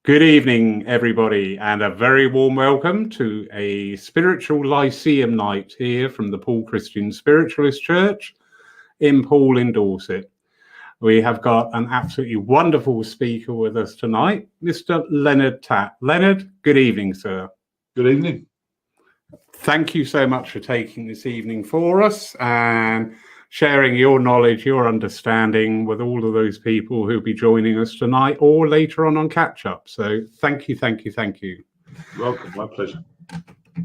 Good evening, everybody, and a very warm welcome to a spiritual Lyceum night here from the Poole Christian Spiritualist Church in Poole in Dorset. We have got an absolutely wonderful speaker with us tonight, Mr. Leonard Tatt. Leonard, good evening, sir. Good evening. Thank you so much for taking this evening for us and sharing your knowledge, your understanding with all of those people who'll be joining us tonight or later on catch up. So thank you, thank you, thank you. Welcome, my pleasure.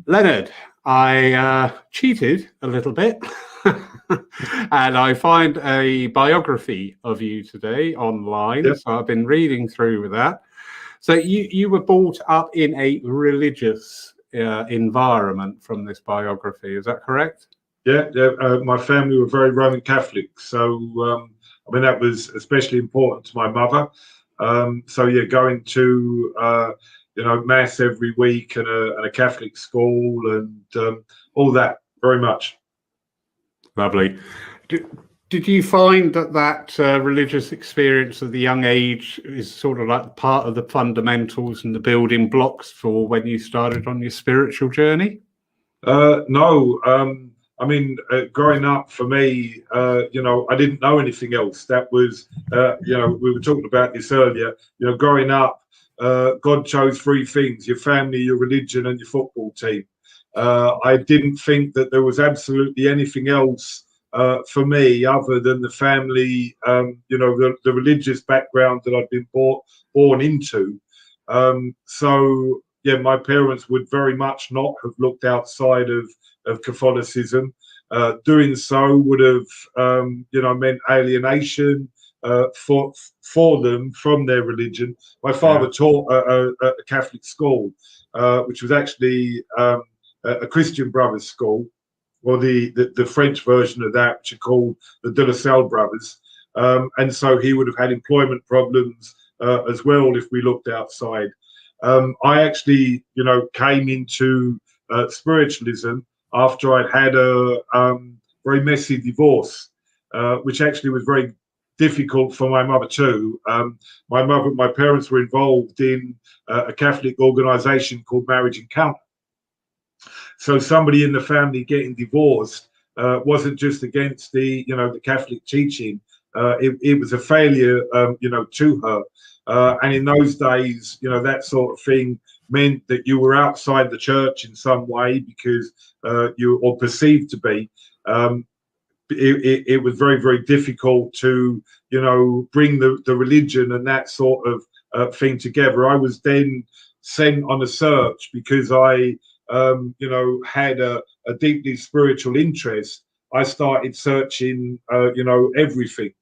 Leonard, I cheated a little bit and I find a biography of you today online. Yep. So I've been reading through with that. So you were brought up in a religious environment from this biography, is that correct? Yeah, my family were very Roman Catholic, so I mean that was especially important to my mother. So yeah, going to mass every week and a Catholic school and all that, very much. Lovely. Did you find that religious experience at the young age is sort of like part of the fundamentals and the building blocks for when you started on your spiritual journey? No. I mean, growing up for me, I didn't know anything else. That was, we were talking about this earlier. Growing up, God chose three things: your family, your religion, and your football team. I didn't think that there was absolutely anything else for me other than the family, the religious background that I'd been born into. So, yeah, my parents would very much not have looked outside of Catholicism. Doing so would have, meant alienation for them from their religion. My father taught a Catholic school, which was actually a Christian Brothers school, or the French version of that, which are called the De La Salle Brothers. And so he would have had employment problems as well if we looked outside. I actually, came into spiritualism after I'd had a very messy divorce, which actually was very difficult for my mother too. My parents were involved in a Catholic organisation called Marriage Encounter. So somebody in the family getting divorced wasn't just against the Catholic teaching. It was a failure, to her. And in those days, that sort of thing meant that you were outside the church in some way because or perceived to be. It was very, very difficult to, bring the religion and that sort of thing together. I was then sent on a search because I, had a deeply spiritual interest. I started searching, everything.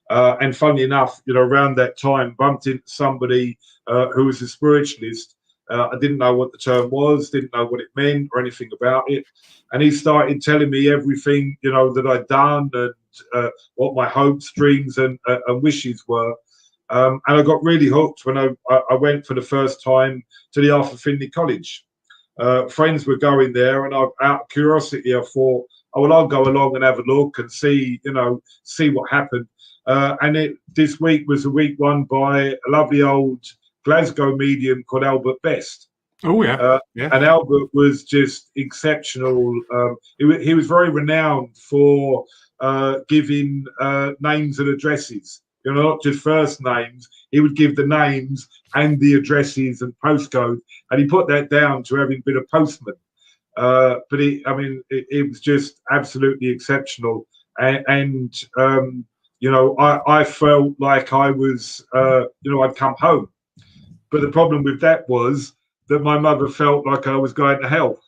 And funnily enough, around that time, bumped into somebody who was a spiritualist. I didn't know what the term was, didn't know what it meant or anything about it. And he started telling me everything, that I'd done and what my hopes, dreams and wishes were. And I got really hooked when I went for the first time to the Arthur Findlay College. Friends were going there, and out of curiosity, I thought, oh, well, I'll go along and have a look and see what happened. And this week was a week run by a lovely old Glasgow medium called Albert Best. Oh, yeah. And Albert was just exceptional. He was very renowned for giving names and addresses, not just first names. He would give the names and the addresses and postcodes, and he put that down to having been a postman. But it was just absolutely exceptional. And I felt like I was, I'd come home. But the problem with that was that my mother felt like I was going to hell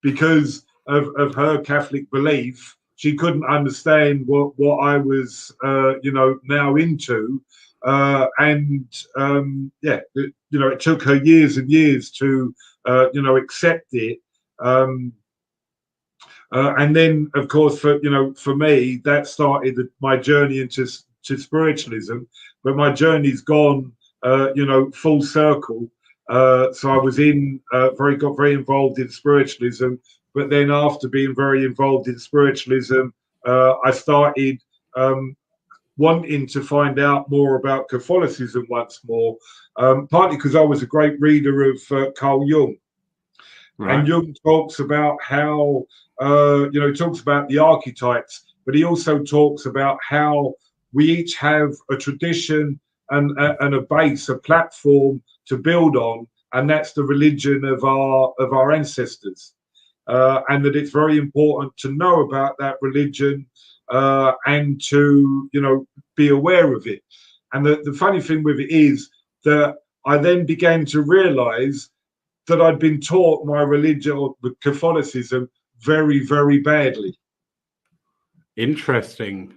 because of her Catholic belief. She couldn't understand what I was, now into. It took her years and years to, accept it. And then, of course, for me, that started my journey into spiritualism. But my journey's gone, full circle. So I was got very involved in spiritualism. But then, after being very involved in spiritualism, I started wanting to find out more about Catholicism once more. partly because I was a great reader of Carl Jung. Right. And Jung talks about how, he talks about the archetypes, but he also talks about how we each have a tradition and a base, a platform to build on, and that's the religion of our ancestors. And that it's very important to know about that religion and to, be aware of it. And the funny thing with it is that I then began to realize that I'd been taught my religion, or Catholicism, very, very badly. Interesting.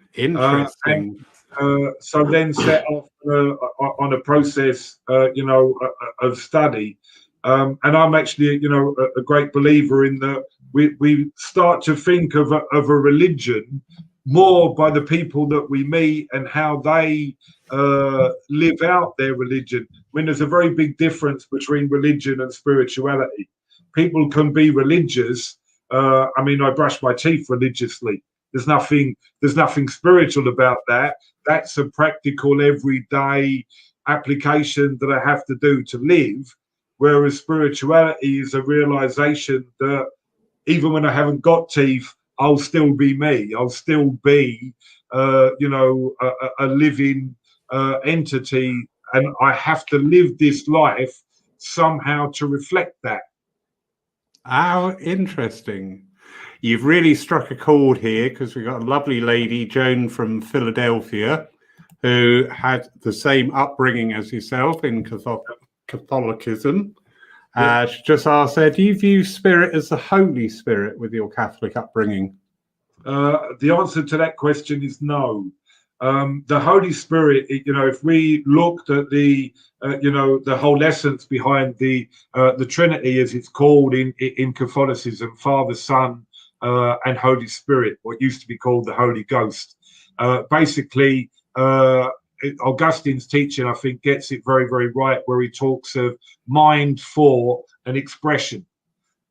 So then set off on a process, of study. And I'm actually, a great believer in that we start to think of a religion more by the people that we meet and how they live out their religion. I mean, there's a very big difference between religion and spirituality. People can be religious. I brush my teeth religiously. There's nothing spiritual about that. That's a practical, everyday application that I have to do to live. Whereas spirituality is a realization that even when I haven't got teeth, I'll still be me. I'll still be, a living entity, and I have to live this life somehow to reflect that. How interesting. You've really struck a chord here, because we've got a lovely lady, Joan from Philadelphia, who had the same upbringing as yourself in Catholicism. She just asked there, do you view spirit as the Holy Spirit with your Catholic upbringing? The answer to that question is no. The Holy Spirit, if we looked at the whole essence behind the Trinity, as it's called in Catholicism, Father, Son, and Holy Spirit, what used to be called the Holy Ghost. Basically, Augustine's teaching, I think, gets it very, very right, where he talks of mind, thought, and expression.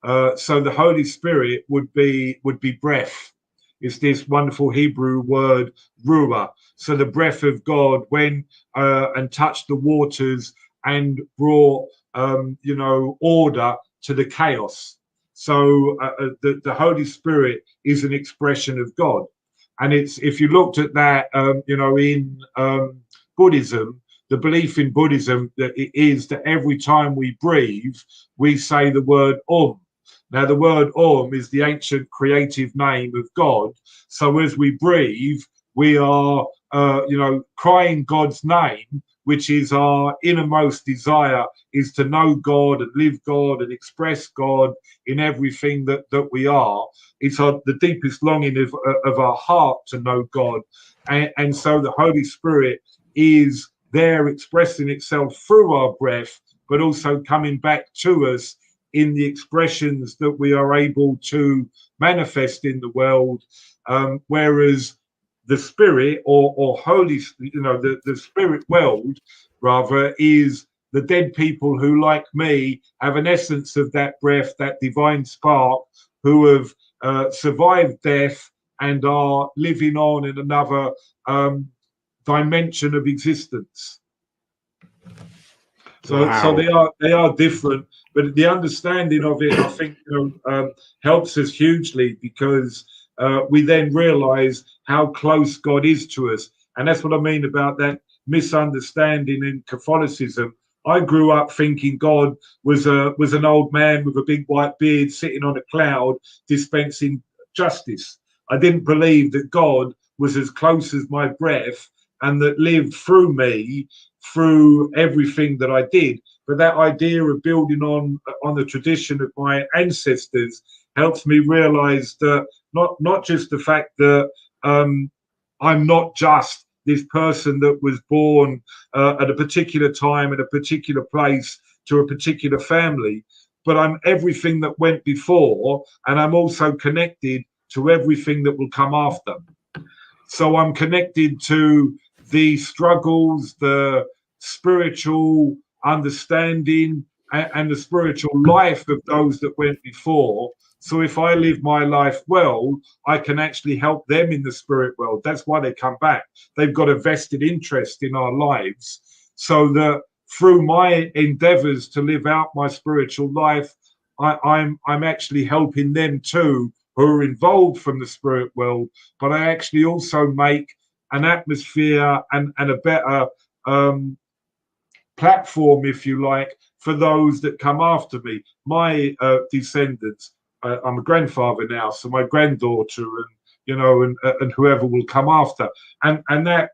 So the Holy Spirit would be breath. It's this wonderful Hebrew word, ruah. So the breath of God went and touched the waters and brought, order to the chaos. So the Holy Spirit is an expression of God. And if you looked at that, in Buddhism, the belief in Buddhism that it is that every time we breathe, we say the word Om. Now, the word Om is the ancient creative name of God. So as we breathe, we are, crying God's name, which is our innermost desire, is to know God and live God and express God in everything that we are. It's the deepest longing of our heart to know God. And so the Holy Spirit is there expressing itself through our breath, but also coming back to us in the expressions that we are able to manifest in the world, whereas the spirit or holy, the spirit world rather is the dead people who, like me, have an essence of that breath, that divine spark, who have survived death and are living on in another dimension of existence. So, wow. So they are different, but the understanding of it, I think, helps us hugely, because we then realize how close God is to us. And that's what I mean about that misunderstanding in Catholicism. I grew up thinking God was an old man with a big white beard sitting on a cloud dispensing justice. I didn't believe that God was as close as my breath and that lived through me, through everything that I did. But that idea of building on the tradition of my ancestors helps me realize that not just the fact that I'm not just this person that was born at a particular time in a particular place to a particular family, but I'm everything that went before, and I'm also connected to everything that will come after. So I'm connected to the struggles, the spiritual understanding, and the spiritual life of those that went before. So if I live my life well, I can actually help them in the spirit world. That's why they come back. They've got a vested interest in our lives, so that through my endeavors to live out my spiritual life, I'm actually helping them too, who are involved from the spirit world, but I actually also make an atmosphere and a better platform, if you like, for those that come after me. My descendants, I'm a grandfather now, so my granddaughter and whoever will come after. And that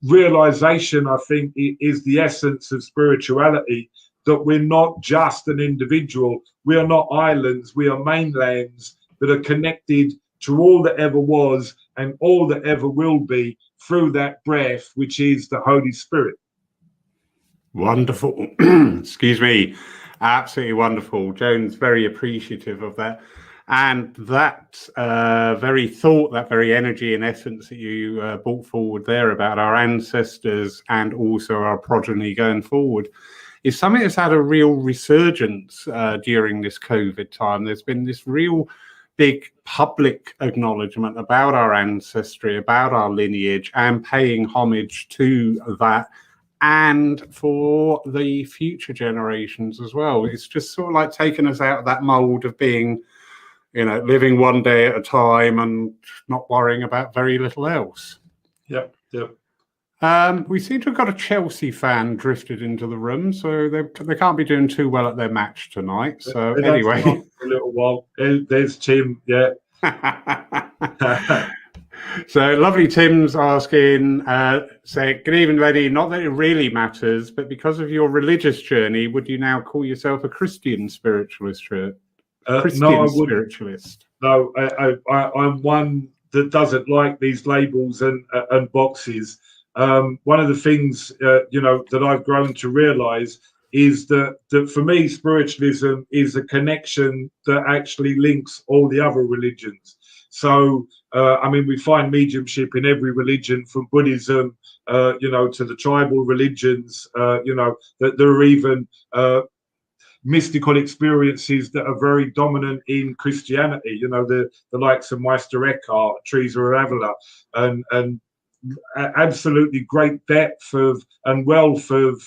realization, I think, is the essence of spirituality, that we're not just an individual. We are not islands. We are mainlands that are connected to all that ever was and all that ever will be through that breath, which is the Holy Spirit. Wonderful. Excuse me. Absolutely wonderful. Joan's very appreciative of that. And that very thought, that very energy and essence that you brought forward there about our ancestors and also our progeny going forward is something that's had a real resurgence during this COVID time. There's been this real big public acknowledgement about our ancestry, about our lineage, and paying homage to that, and for the future generations as well. It's just sort of like taking us out of that mold of being, living one day at a time and not worrying about very little else. Yep. We seem to have got a Chelsea fan drifted into the room, so they can't be doing too well at their match tonight. So anyway, for a little while. There's Tim. Yeah. So lovely. Tim's asking, say, good evening, lady. Not that it really matters, but because of your religious journey, would you now call yourself a Christian spiritualist? No, I wouldn't. Spiritualist. No, I'm one that doesn't like these labels and boxes. One of the things that I've grown to realize is that for me, spiritualism is a connection that actually links all the other religions. So, we find mediumship in every religion, from Buddhism, to the tribal religions. That there are even mystical experiences that are very dominant in Christianity. The likes of Meister Eckhart, Teresa of Avila, and absolutely great depth of and wealth of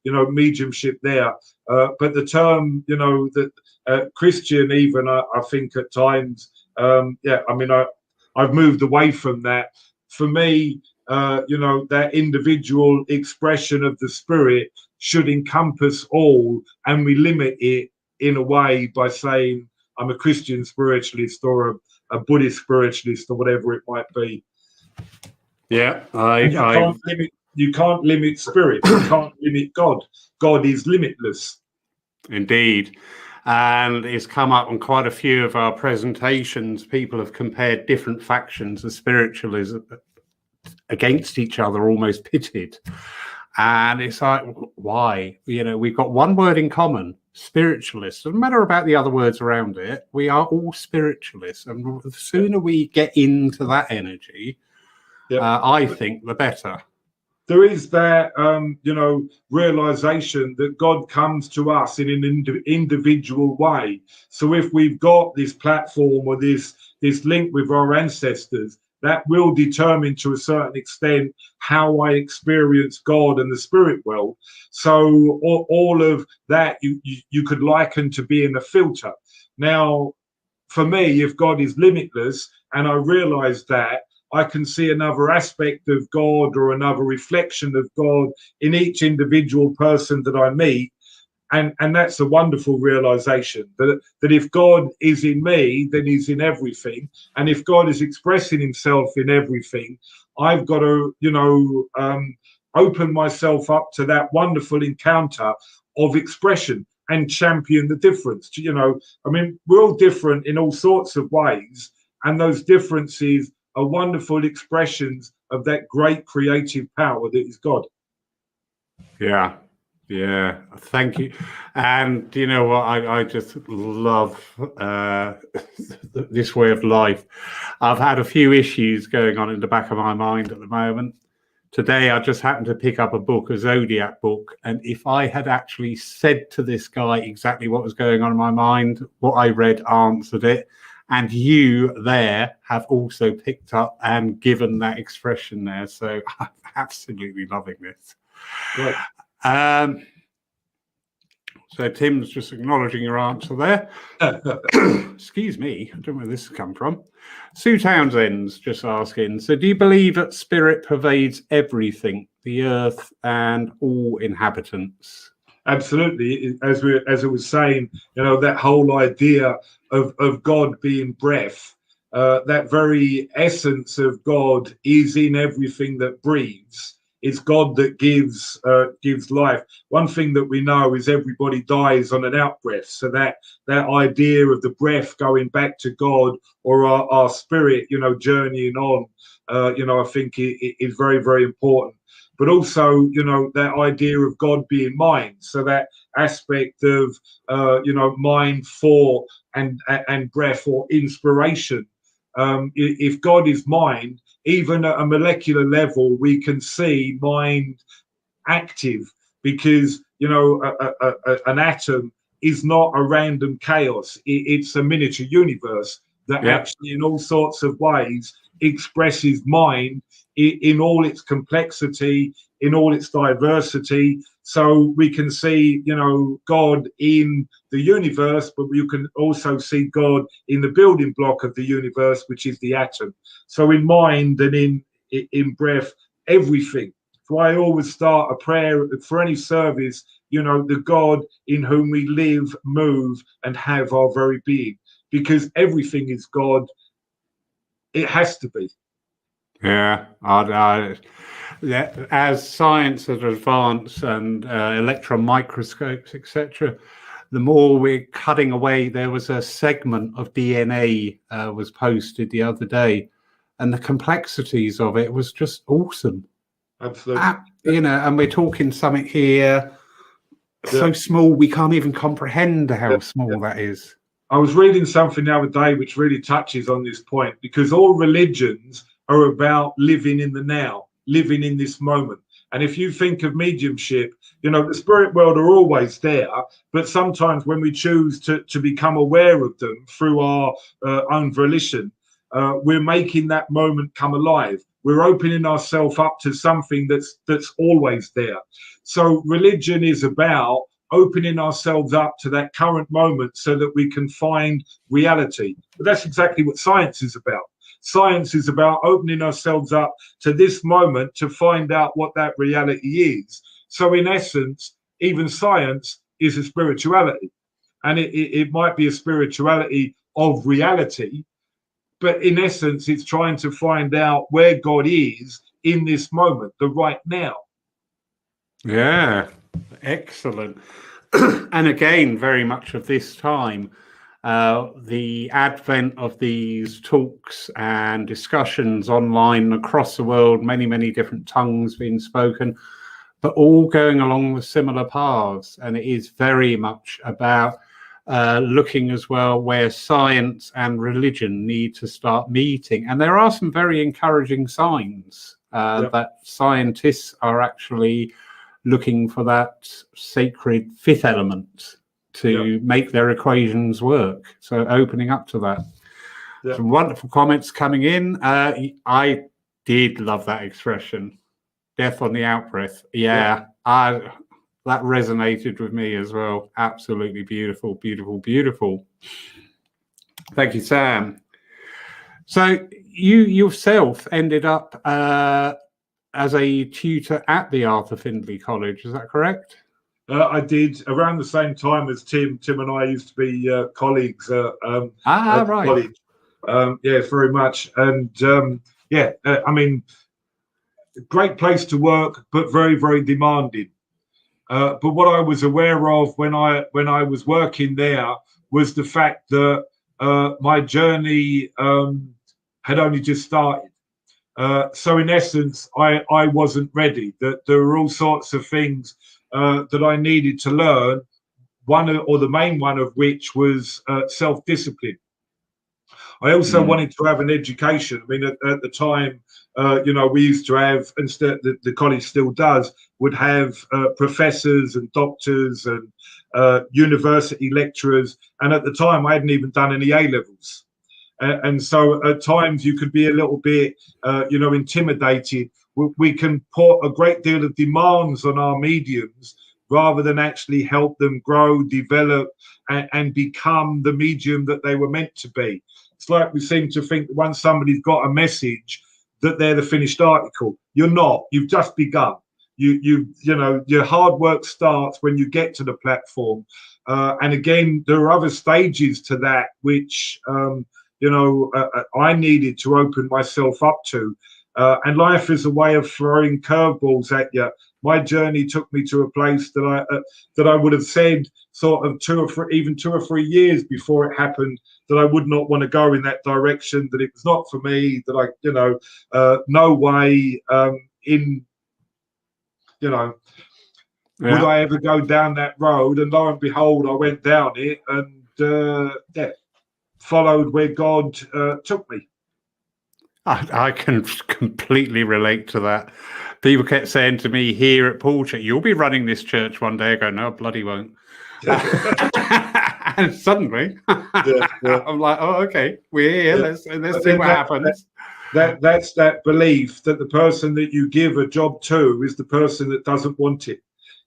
mediumship there. But the term, that Christian, even I think at times, I've moved away from that. For me, that individual expression of the spirit should encompass all, and we limit it in a way by saying I'm a Christian spiritualist or a Buddhist spiritualist or whatever it might be. Yeah, you can't limit spirit. You can't limit God. God is limitless. Indeed. And it's come up on quite a few of our presentations. People have compared different factions of spiritualism against each other, almost pitted. And it's like, why? We've got one word in common: spiritualists. Doesn't matter about the other words around it. We are all spiritualists. And the sooner we get into that energy, I think the better. There is that, realization that God comes to us in an individual way. So if we've got this platform or this link with our ancestors, that will determine to a certain extent how I experience God and the spirit world. So all of that you could liken to being a filter. Now, for me, if God is limitless and I realize that, I can see another aspect of God or another reflection of God in each individual person that I meet. And that's a wonderful realization that if God is in me, then he's in everything. And if God is expressing himself in everything, I've got to, open myself up to that wonderful encounter of expression and champion the difference. We're all different in all sorts of ways. And those differences are wonderful expressions of that great creative power that is God. Yeah, thank you. And you know what? I just love this way of life. I've had a few issues going on in the back of my mind at the moment. Today, I just happened to pick up a book, a Zodiac book. And if I had actually said to this guy exactly what was going on in my mind, what I read answered it. And you there have also picked up and given that expression there. So I'm absolutely loving this. Right. So Tim's just acknowledging your answer there. Excuse me, I don't know where this has come from. Sue Townsend's just asking, so do you believe that spirit pervades everything, the earth and all inhabitants? Absolutely. As I was saying, that whole idea of God being breath, that very essence of God is in everything that breathes. It's God that gives life. One thing that we know is everybody dies on an out breath. So that idea of the breath going back to God, or our spirit, journeying on, I think it is very, very important. But also, that idea of God being mind. So that aspect of, mind, thought, and breath, or inspiration. If God is mind, even at a molecular level, we can see mind active, because an atom is not a random chaos. It's a miniature universe that actually, in all sorts of ways, expresses mind in all its complexity, in all its diversity. So we can see, God in the universe, but you can also see God in the building block of the universe, which is the atom. So in mind and in breath, everything. So I always start a prayer for any service, the God in whom we live, move, and have our very being, because everything is God. It has to be. Yeah, as science has advanced and electron microscopes, etc., the more we're cutting away. There was a segment of DNA was posted the other day, and the complexities of it was just awesome. Absolutely. And we're talking something here so small we can't even comprehend how small that is. I was reading something the other day which really touches on this point, because all religions are about living in the now, living in this moment. And if you think of mediumship, the spirit world are always there, but sometimes when we choose to become aware of them through our own volition, we're making that moment come alive. We're opening ourselves up to something that's always there. So religion is about opening ourselves up to that current moment so that we can find reality. But that's exactly what science is about. Science is about opening ourselves up to this moment to find out what that reality is. So in essence, even science is a spirituality. And it might be a spirituality of reality, but in essence, it's trying to find out where God is in this moment, the right now. Yeah, excellent. And again, very much of this time, the advent of these talks and discussions online across the world, many, many different tongues being spoken, but all going along the similar paths. And it is very much about looking as well where science and religion need to start meeting. And there are some very encouraging signs that scientists are actually looking for that sacred fifth element to make their equations work. So opening up to that. Some wonderful comments coming in. I did love that expression, death on the outbreath. That resonated with me as well. Absolutely beautiful, beautiful, beautiful. Thank you, Sam. So you yourself ended up as a tutor at the Arthur Findlay College, is that correct? I did, around the same time as Tim. Tim and I used to be colleagues at college. Very much. And I mean, great place to work, but very, very demanding. But what I was aware of when I was working there was the fact that my journey had only just started. So in essence, I wasn't ready. That there were all sorts of things that I needed to learn. The main one of which was self-discipline. I also wanted to have an education. I mean, at the time, we used to have, and the college still does, would have professors and doctors and university lecturers. And at the time, I hadn't even done any A-levels. And so at times you could be a little bit, intimidated. We can put a great deal of demands on our mediums rather than actually help them grow, develop, and become the medium that they were meant to be. It's like we seem to think that once somebody's got a message that they're the finished article. You're not. You've just begun. You know, your hard work starts when you get to the platform. And again, there are other stages to that which you know, I needed to open myself up to. And life is a way of throwing curveballs at you. My journey took me to a place that I would have said sort of 2 or 3 years before it happened that I would not want to go in that direction, that it was not for me, that I, you know, no way you know, would I ever go down that road? And lo and behold, I went down it and followed where God took me. I can completely relate to that. People kept saying to me here at Poole Church, "You'll be running this church one day." I go, "No, bloody won't." And suddenly, I'm like, "Oh, okay, we're here. Let's see what happens." That's that belief that the person that you give a job to is the person that doesn't want it.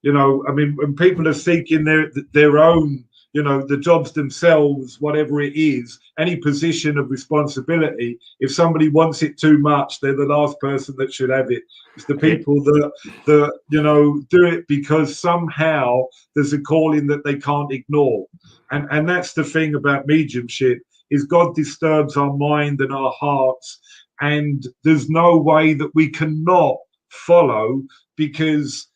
You know, I mean, when people are seeking their own, you know, the jobs themselves, whatever it is, any position of responsibility, if somebody wants it too much, they're the last person that should have it. It's the people that you know, do it because somehow there's a calling that they can't ignore. And that's the thing about mediumship, is God disturbs our mind and our hearts, and there's no way that we cannot follow, because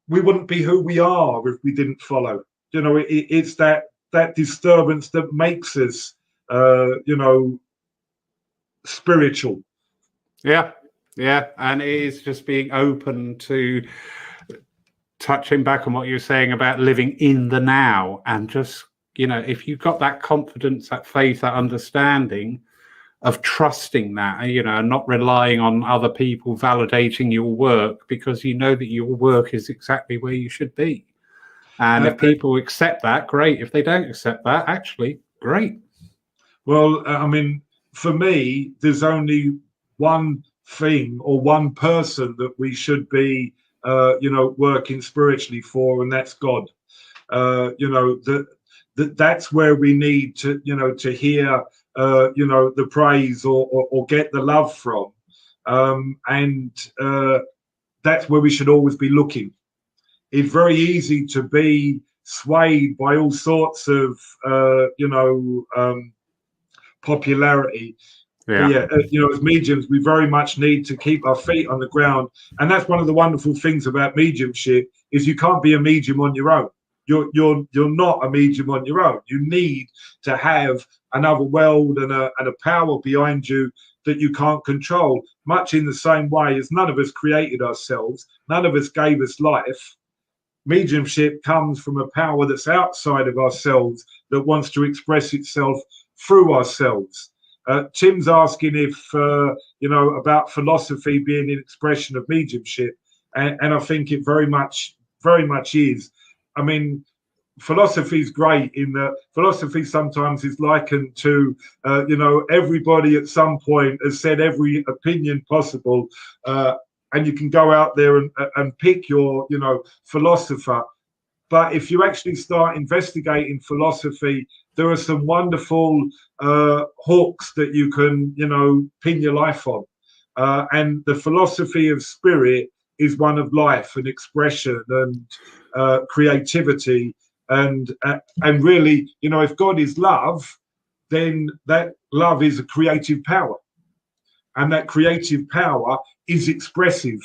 we wouldn't be who we are if we didn't follow. You know, it's that disturbance that makes us, you know, spiritual. Yeah, and it is just being open to touching back on what you were saying about living in the now, and just, you know, if you've got that confidence, that faith, that understanding of trusting that, you know, and not relying on other people validating your work, because you know that your work is exactly where you should be. And if people accept that, great. If they don't accept that, actually, great. Well, I mean, for me, there's only one thing or one person that we should be, you know, working spiritually for, and that's God. You know, that's where we need to, you know, to hear, you know, the praise or get the love from. And that's where we should always be looking. It's very easy to be swayed by all sorts of, you know, popularity. But yeah, you know, as mediums, we very much need to keep our feet on the ground. And that's one of the wonderful things about mediumship, is you can't be a medium on your own. You're not a medium on your own. You need to have another world and a power behind you that you can't control, much in the same way as none of us created ourselves. None of us gave us life. Mediumship comes from a power that's outside of ourselves, that wants to express itself through ourselves. Tim's asking if, you know, about philosophy being an expression of mediumship. And I think it very much is. I mean, philosophy is great in that philosophy sometimes is likened to, you know, everybody at some point has said every opinion possible. And you can go out there and pick your, you know, philosopher. But if you actually start investigating philosophy, there are some wonderful hooks that you can, you know, pin your life on. And the philosophy of spirit is one of life and expression and creativity. And really, you know, if God is love, then that love is a creative power. And that creative power is expressive.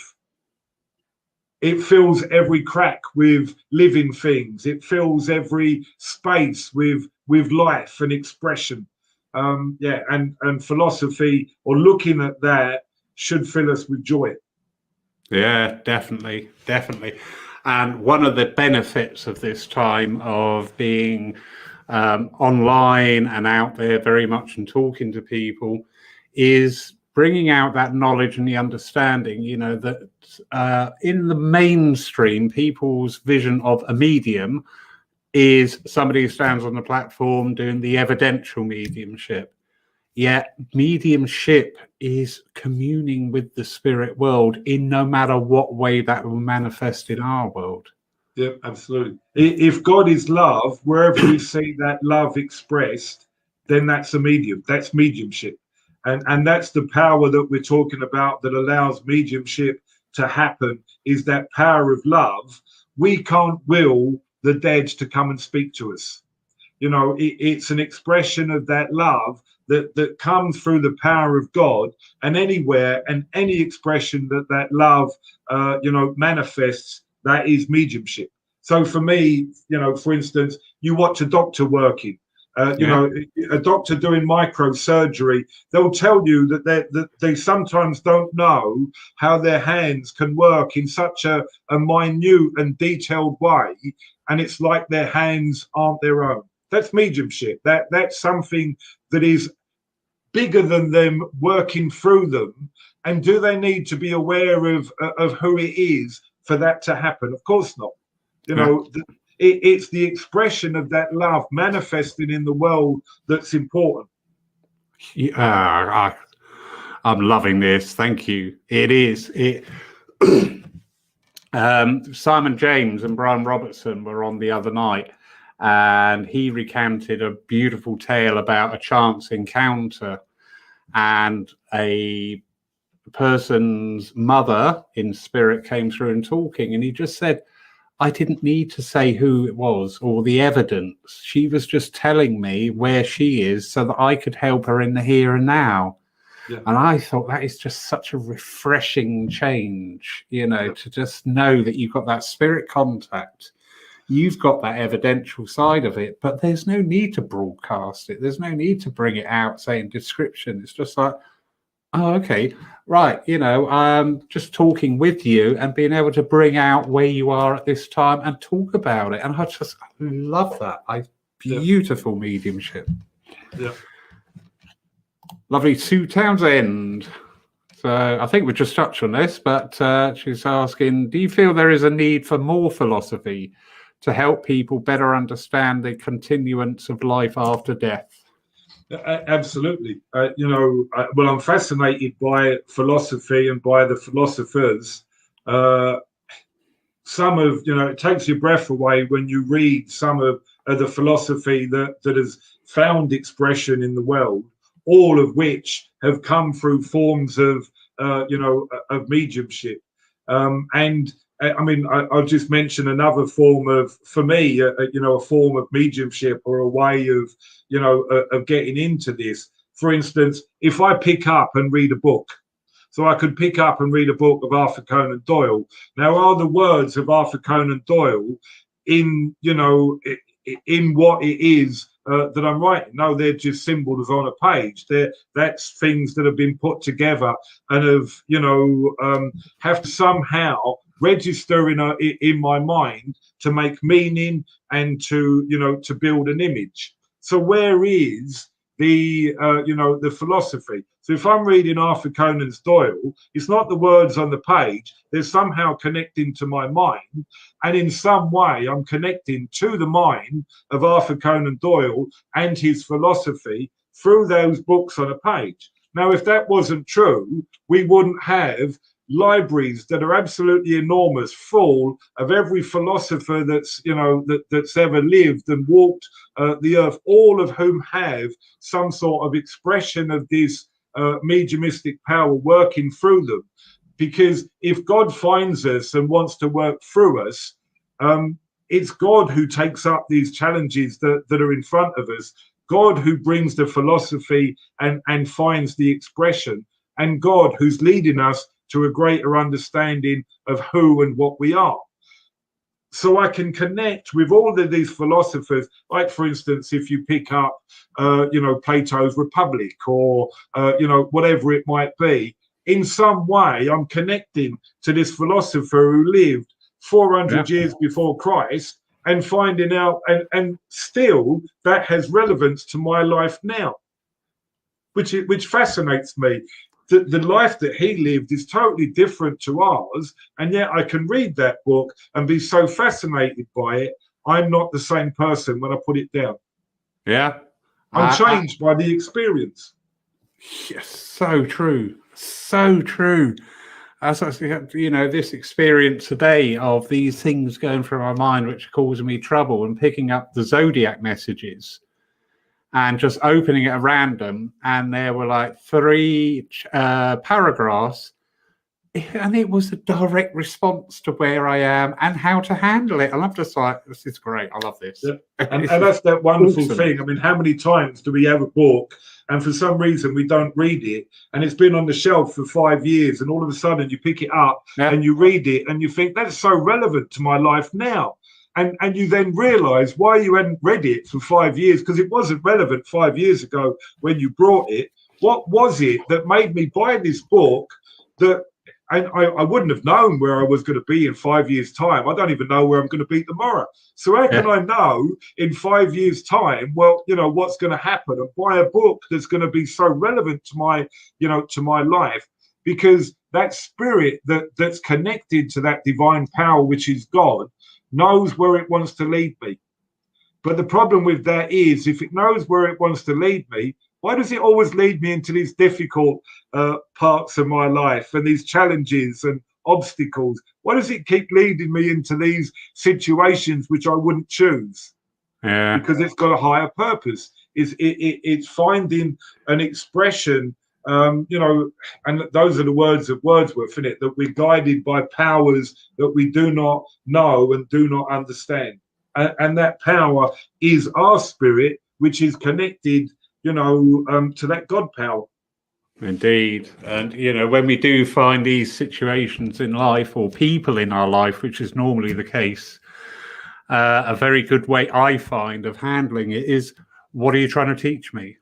It fills every crack with living things. It fills every space with life and expression. Yeah, and philosophy, or looking at that, should fill us with joy. Yeah, definitely. And one of the benefits of this time of being online and out there very much and talking to people is bringing out that knowledge and the understanding, you know, that in the mainstream, people's vision of a medium is somebody who stands on the platform doing the evidential mediumship. Yet mediumship is communing with the spirit world in no matter what way that will manifest in our world. Yeah, absolutely. If God is love, wherever we see that love expressed, then that's a medium. That's mediumship. And that's the power that we're talking about that allows mediumship to happen, is that power of love. We can't will the dead to come and speak to us. It's an expression of that love that comes through the power of God, and anywhere and any expression that love manifests, that is mediumship. So for me, for instance, you watch a doctor working, a doctor doing microsurgery, they'll tell you that they sometimes don't know how their hands can work in such a minute and detailed way, and it's like their hands aren't their own. That's mediumship. That's something that is bigger than them working through them. And do they need to be aware of who it is for that to happen? Of course not. It's the expression of that love manifesting in the world that's important. Yeah, I'm loving this. Thank you. It is. Simon James and Brian Robertson were on the other night, and he recounted a beautiful tale about a chance encounter, and a person's mother in spirit came through and talking, and he just said, I didn't need to say who it was or the evidence. She was just telling me where she is so that I could help her in the here and now. Yeah. And I thought that is just such a refreshing change, to just know that you've got that spirit contact. You've got that evidential side of it, but there's no need to broadcast it. There's no need to bring it out, say, in description. It's just like, oh, okay, right. Just talking with you and being able to bring out where you are at this time and talk about it. And I just love that. Beautiful mediumship. Yeah. Lovely. Sue Townsend. So I think we just touched on this, but she's asking, do you feel there is a need for more philosophy to help people better understand the continuance of life after death? Absolutely. I'm fascinated by philosophy and by the philosophers. Some of, it takes your breath away when you read some of the philosophy that has found expression in the world, all of which have come through forms of mediumship. I'll just mention another form of, for me, a form of mediumship, or a way of, of getting into this. For instance, if I pick up and read a book, so I could pick up and read a book of Arthur Conan Doyle. Now, are the words of Arthur Conan Doyle in what it is that I'm writing? No, they're just symbols on a page. That's things that have been put together and have to somehow register in my mind to make meaning and to build an image. So where is the philosophy? So if I'm reading Arthur Conan Doyle, it's not the words on the page. They're somehow connecting to my mind, and in some way I'm connecting to the mind of Arthur Conan Doyle and his philosophy through those books on a page. Now, if that wasn't true, we wouldn't have libraries that are absolutely enormous, full of every philosopher that's that's ever lived and walked the earth, all of whom have some sort of expression of this mediumistic power working through them. Because if God finds us and wants to work through us, it's God who takes up these challenges that are in front of us, God who brings the philosophy and finds the expression, and God who's leading us to a greater understanding of who and what we are. So I can connect with all of these philosophers, like, for instance, if you pick up, Plato's Republic, or, whatever it might be, in some way I'm connecting to this philosopher who lived 400 years before Christ, and finding out, and still that has relevance to my life now, which fascinates me. The life that he lived is totally different to ours, and yet I can read that book and be so fascinated by it. I'm not the same person when I put it down. Yeah. I'm changed by the experience. Yes, so true. So true. as I said, this experience today of these things going through my mind, which are causing me trouble, and picking up the zodiac messages and just opening it at random, and there were like 3 paragraphs, and it was a direct response to where I am and how to handle it. And I'm just like, this is great. I love this. Yeah. And that's that wonderful awesome thing. I mean, how many times do we have a book and for some reason we don't read it, and it's been on the shelf for 5 years, and all of a sudden you pick it up and you read it and you think that's so relevant to my life now. And you then realize why you hadn't read it for 5 years, because it wasn't relevant 5 years ago when you brought it. What was it that made me buy this book that I wouldn't have known where I was going to be in 5 years' time? I don't even know where I'm going to be tomorrow. So how can I know in 5 years' time, well, what's going to happen, and buy a book that's going to be so relevant to my, to my life? Because that spirit that's connected to that divine power, which is God, knows where it wants to lead me. But the problem with that is, if it knows where it wants to lead me, why does it always lead me into these difficult parts of my life and these challenges and obstacles? Why does it keep leading me into these situations which I wouldn't choose? Yeah. Because it's got a higher purpose. It's finding an expression, and those are the words of Wordsworth, isn't it? That we're guided by powers that we do not know and do not understand. And that power is our spirit, which is connected to that God power. Indeed. And, when we do find these situations in life, or people in our life, which is normally the case, a very good way I find of handling it is, what are you trying to teach me?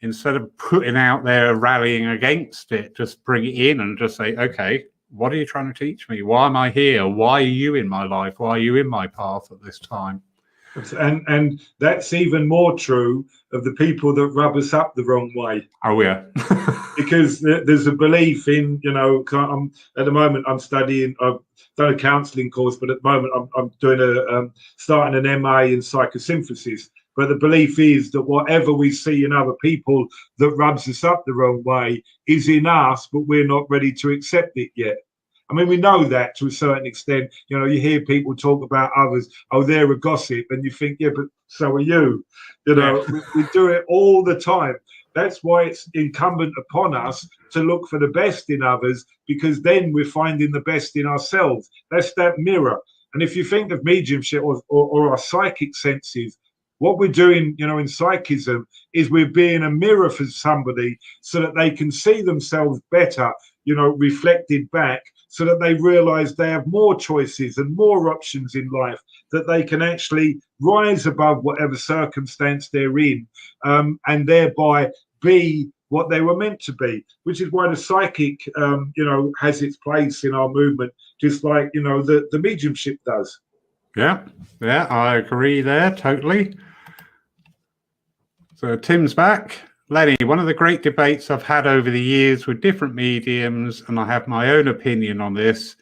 Instead of putting out there rallying against it, just bring it in and just say, okay, what are you trying to teach me? Why am I here? Why are you in my life? Why are you in my path at this time? And that's even more true of the people that rub us up the wrong way. Oh, yeah. Because there's a belief in, at the moment I'm studying, I've done a counselling course, but at the moment I'm doing starting an MA in psychosynthesis. But the belief is that whatever we see in other people that rubs us up the wrong way is in us, but we're not ready to accept it yet. I mean, we know that to a certain extent. You hear people talk about others, oh, they're a gossip, and you think, yeah, but so are you. We do it all the time. That's why it's incumbent upon us to look for the best in others, because then we're finding the best in ourselves. That's that mirror. And if you think of mediumship or our psychic senses, what we're doing, in psychism is we're being a mirror for somebody so that they can see themselves better, reflected back, so that they realize they have more choices and more options in life, that they can actually rise above whatever circumstance they're in, and thereby be what they were meant to be, which is why the psychic, has its place in our movement, just like, the mediumship does. Yeah, I agree there, totally. So Tim's back. Lenny, one of the great debates I've had over the years with different mediums, and I have my own opinion on this,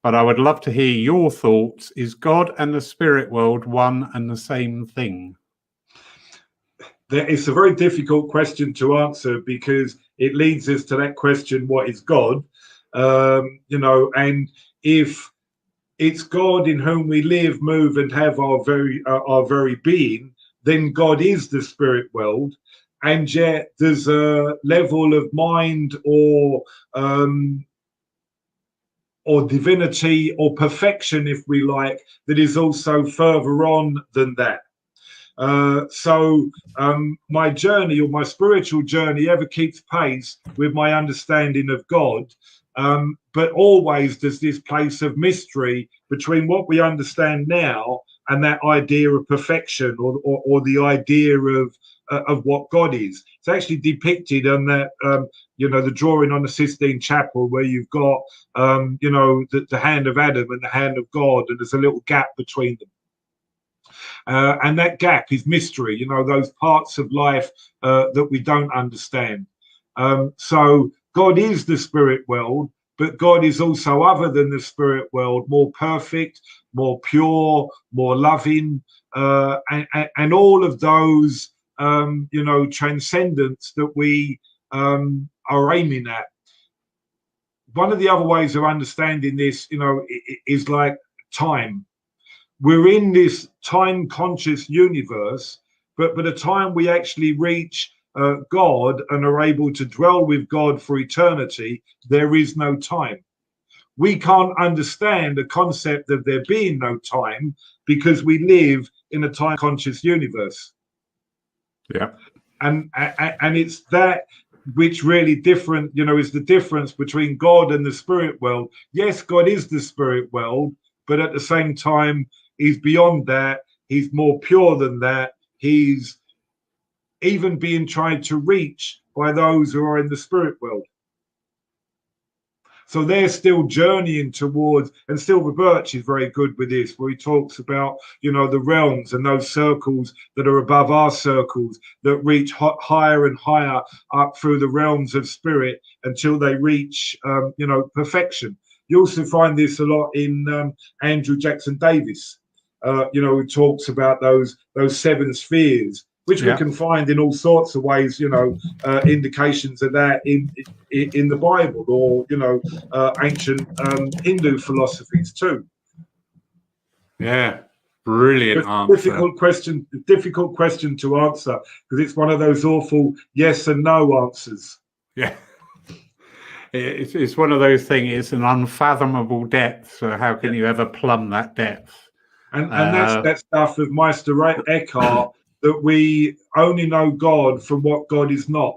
but I would love to hear your thoughts. Is God and the spirit world one and the same thing? It's a very difficult question to answer, because it leads us to that question, what is God? And if it's God in whom we live, move, and have our very being, then God is the spirit world. And yet there's a level of mind or divinity or perfection, if we like, that is also further on than that. So my journey, or my spiritual journey, ever keeps pace with my understanding of God. But always there's this place of mystery between what we understand now and that idea of perfection, or the idea of what God is. It's actually depicted on that, the drawing on the Sistine Chapel, where you've got, the hand of Adam and the hand of God, and there's a little gap between them. And that gap is mystery, those parts of life that we don't understand. So God is the spirit world, but God is also other than the spirit world, more perfect, more pure, more loving, and all of those, transcendence that we are aiming at. one of the other ways of understanding this, is like time. We're in this time conscious universe, but by the time we actually reach God and are able to dwell with God for eternity, there is no time. We can't understand the concept of there being no time because we live in a time conscious universe. Yeah. And it's that which really is the difference between God and the spirit world. Yes, God is the spirit world, but at the same time, he's beyond that. He's more pure than that. He's even being tried to reach by those who are in the spirit world. So they're still journeying towards, and Silver Birch is very good with this, where he talks about, the realms and those circles that are above our circles that reach higher and higher up through the realms of spirit until they reach, perfection. You also find this a lot in Andrew Jackson Davis, who talks about those seven spheres, which we can find in all sorts of ways, indications of that in the Bible or, ancient Hindu philosophies too. Yeah, brilliant answer. Difficult question to answer because it's one of those awful yes and no answers. Yeah. It's one of those things, it's an unfathomable depth. So how can you ever plumb that depth? And that's that stuff of Meister Eckhart, that we only know God from what God is not.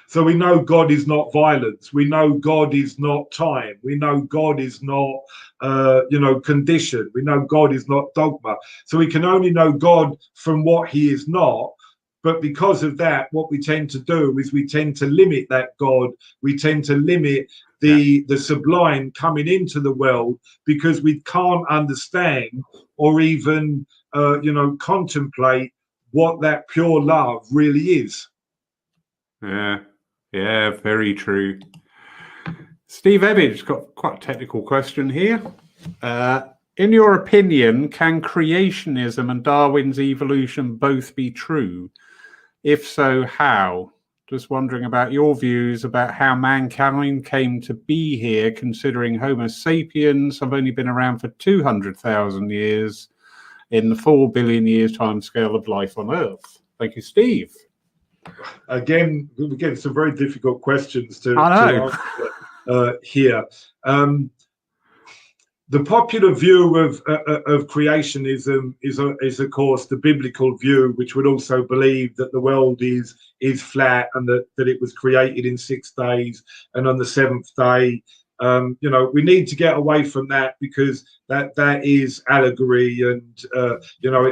So we know God is not violence. We know God is not time. We know God is not, condition. We know God is not dogma. So we can only know God from what he is not. But because of that, what we tend to do is we tend to limit that God. We tend to limit the sublime coming into the world because we can't understand or even, contemplate what that pure love really is. Yeah, very true. Steve Ebbitt's got quite a technical question here. In your opinion, can creationism and Darwin's evolution both be true? If so, how? Just wondering about your views about how mankind came to be here, considering Homo sapiens have only been around for 200,000 years in the 4 billion years timescale of life on Earth. Thank you, Steve. Again, some very difficult questions to answer here. The popular view of creationism is of course the biblical view, which would also believe that the world is flat and that it was created in 6 days, and on the 7th day, we need to get away from that because that is allegory, and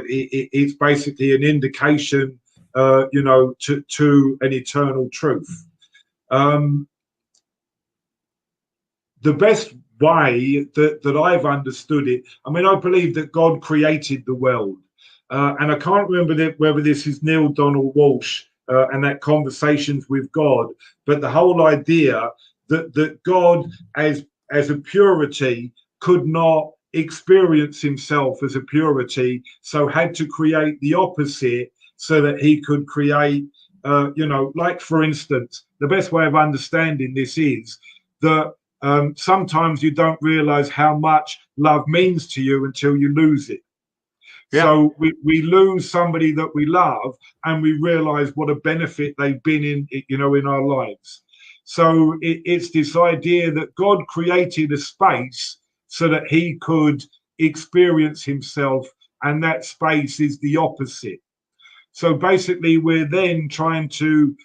it's basically an indication, to an eternal truth. The best way that I've understood it, I believe that God created the world, and I can't remember whether this is Neil Donald Walsh and that Conversations with God, but the whole idea that God as a purity could not experience himself as a purity, so had to create the opposite so that he could create, like for instance, the best way of understanding this is that sometimes you don't realize how much love means to you until you lose it. Yeah. So we lose somebody that we love and we realize what a benefit they've been in our lives. So it's this idea that God created a space so that he could experience himself, and that space is the opposite. So basically we're then trying to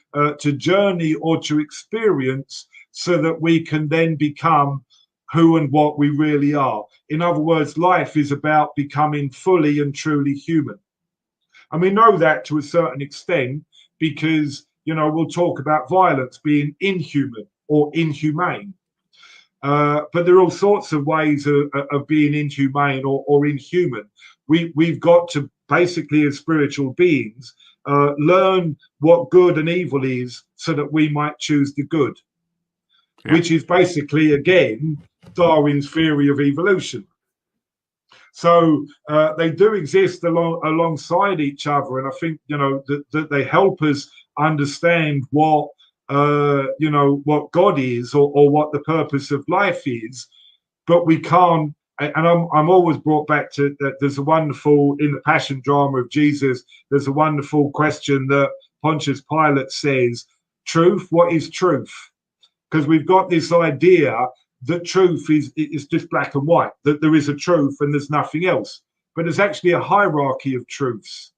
journey or to experience so that we can then become who and what we really are. In other words, life is about becoming fully and truly human. And we know that to a certain extent because, we'll talk about violence being inhuman or inhumane. But there are all sorts of ways of being inhumane or inhuman. We've got to basically, as spiritual beings, learn what good and evil is so that we might choose the good. Yeah. Which is basically, again, Darwin's theory of evolution. So they do exist alongside each other, and I think that they help us understand what what God is, or what the purpose of life is, but we can't. And I'm always brought back to that. There's a wonderful, in the Passion drama of Jesus, there's a wonderful question that Pontius Pilate says, truth, what is truth? Because we've got this idea that truth is just black and white, that there is a truth and there's nothing else. But there's actually a hierarchy of truths.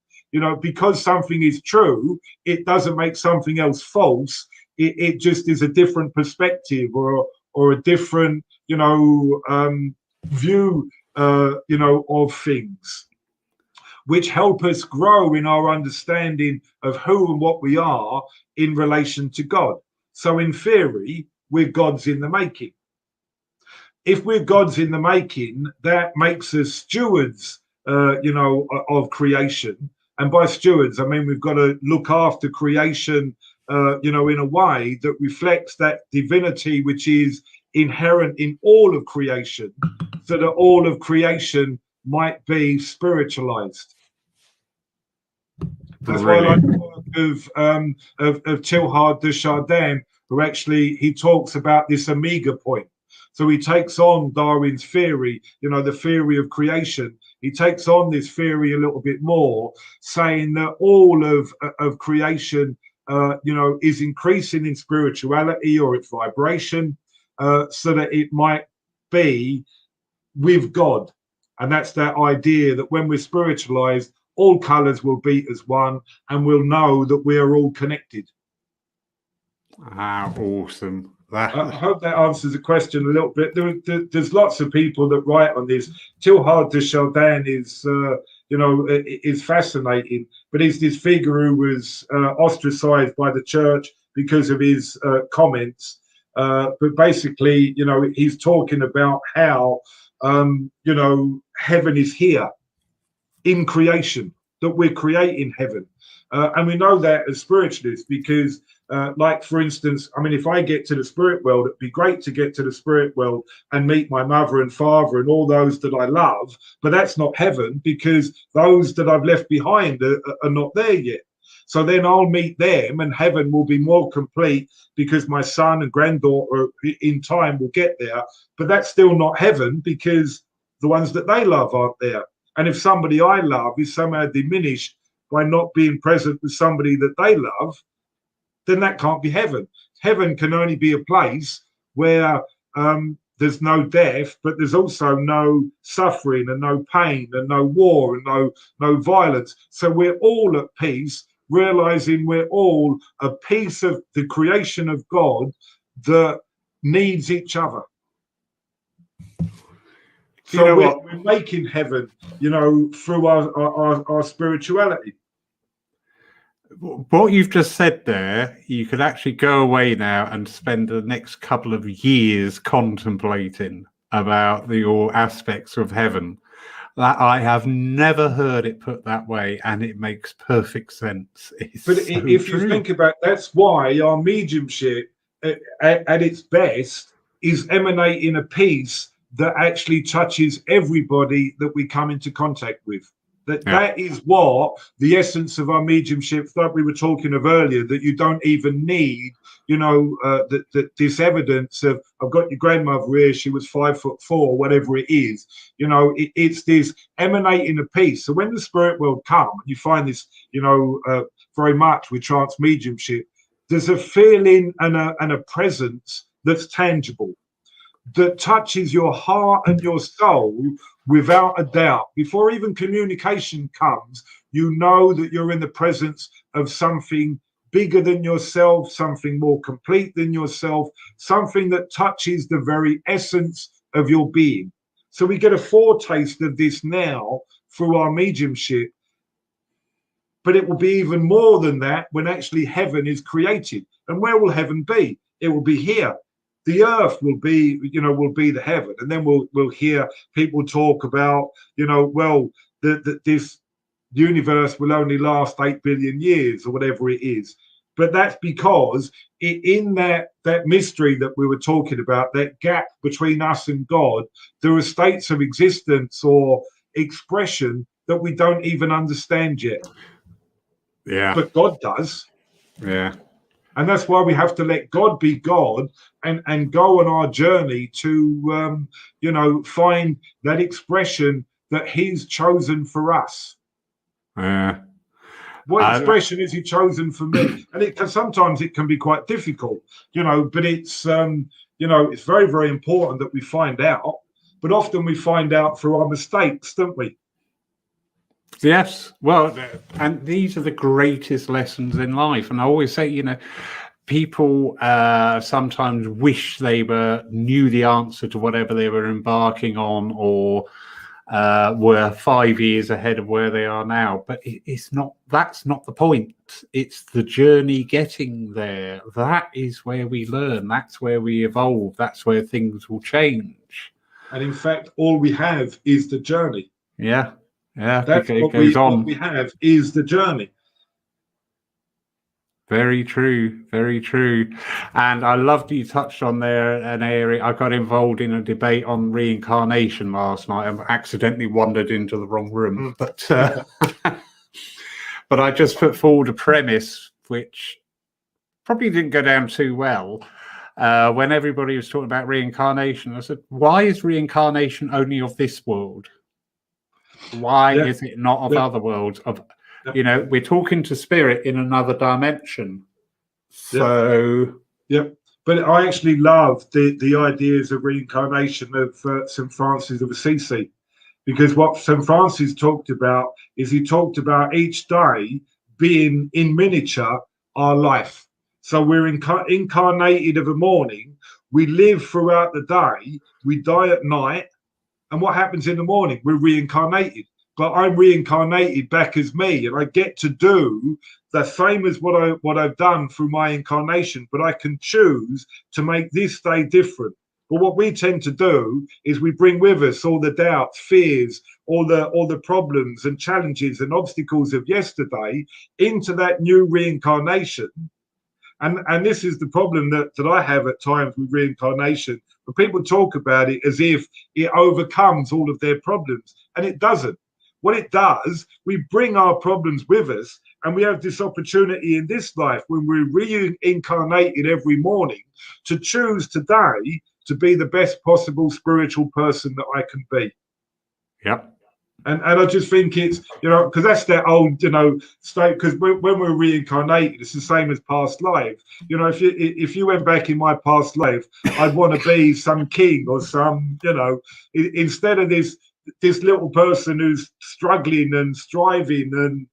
Because something is true, it doesn't make something else false. It just is a different perspective, or a different, view, of things, which help us grow in our understanding of who and what we are in relation to God. So in theory, we're gods in the making. If we're gods in the making, that makes us stewards, of creation. And by stewards, I mean we've got to look after creation, in a way that reflects that divinity which is inherent in all of creation, so that all of creation might be spiritualized. That's why I like the work of Teilhard de Chardin, who actually, he talks about this omega point. So he takes on Darwin's theory, the theory of creation. He takes on this theory a little bit more, saying that all of creation, is increasing in spirituality or its vibration, so that it might be with God. And that's that idea that when we're spiritualized, all colors will be as one, and we'll know that we are all connected. Awesome. I hope that answers the question a little bit. There's lots of people that write on this. Teilhard de Chardin is, is fascinating, but he's this figure who was ostracized by the church because of his comments. But basically, he's talking about how, heaven is here in creation, that we're creating heaven. And we know that as spiritualists because, like, for instance, I mean, if I get to the spirit world, it'd be great to get to the spirit world and meet my mother and father and all those that I love. But that's not heaven, because those that I've left behind are not there yet. So then I'll meet them, and heaven will be more complete because my son and granddaughter in time will get there. But that's still not heaven, because the ones that they love aren't there. And if somebody I love is somehow diminished by not being present with somebody that they love, then that can't be heaven. Heaven can only be a place where there's no death, but there's also no suffering and no pain and no war and no violence. So we're all at peace, realizing we're all a piece of the creation of God that needs each other. So we're making heaven, through our spirituality. What you've just said there, you could actually go away now and spend the next couple of years contemplating about your aspects of heaven. That I have never heard it put that way, and it makes perfect sense. But if you think about, that's why our mediumship at its best is emanating a peace that actually touches everybody that we come into contact with. That is what the essence of our mediumship, that we were talking of earlier, that you don't even need, this evidence of, I've got your grandmother here, she was 5'4", whatever it is. It's this emanating of peace. So when the spirit world comes, you find this, very much with trance mediumship, there's a feeling and a presence that's tangible, that touches your heart and your soul without a doubt. Before even communication comes, you know that you're in the presence of something bigger than yourself, something more complete than yourself, something that touches the very essence of your being. So we get a foretaste of this now through our mediumship, but it will be even more than that when actually heaven is created. And where will heaven be? It will be here. The earth will be, the heaven. And then we'll hear people talk about, this universe will only last 8 billion years or whatever it is. But that's because in that mystery that we were talking about, that gap between us and God, there are states of existence or expression that we don't even understand yet. Yeah. But God does. Yeah. And that's why we have to let God be God and go on our journey to, find that expression that he's chosen for us. What expression is he chosen for me? And sometimes it can be quite difficult, but it's, it's very, very important that we find out. But often we find out through our mistakes, don't we? Yes. Well, and these are the greatest lessons in life. And I always say, people sometimes wish they knew the answer to whatever they were embarking on, or were 5 years ahead of where they are now. But that's not the point. It's the journey getting there. That is where we learn. That's where we evolve. That's where things will change. And in fact, all we have is the journey. Yeah. That's what we have is the journey. Very true, very true. And I loved you touched on there an area. I got involved in a debate on reincarnation last night. I accidentally wandered into the wrong room, but but I just put forward a premise which probably didn't go down too well. When everybody was talking about reincarnation, I said, why is reincarnation only of this world? Why is it not of other worlds? We're talking to spirit in another dimension. So, but I actually love the ideas of reincarnation of St. Francis of Assisi, because what St. Francis talked about is he talked about each day being in miniature our life. So we're incarnated of a morning, we live throughout the day, we die at night, and what happens in the morning? We're reincarnated. But I'm reincarnated back as me, and I get to do the same as what I've done through my incarnation, but I can choose to make this day different. But what we tend to do is we bring with us all the doubts, fears, all the problems and challenges and obstacles of yesterday into that new reincarnation. And this is the problem that I have at times with reincarnation. When people talk about it as if it overcomes all of their problems, and it doesn't. What it does, we bring our problems with us, and we have this opportunity in this life when we're reincarnated every morning to choose today to be the best possible spiritual person that I can be. Yep. And I just think it's, because that's that old, state, because when we're reincarnated, it's the same as past life. If you went back in my past life, I'd want to be some king or some, instead of this little person who's struggling and striving and,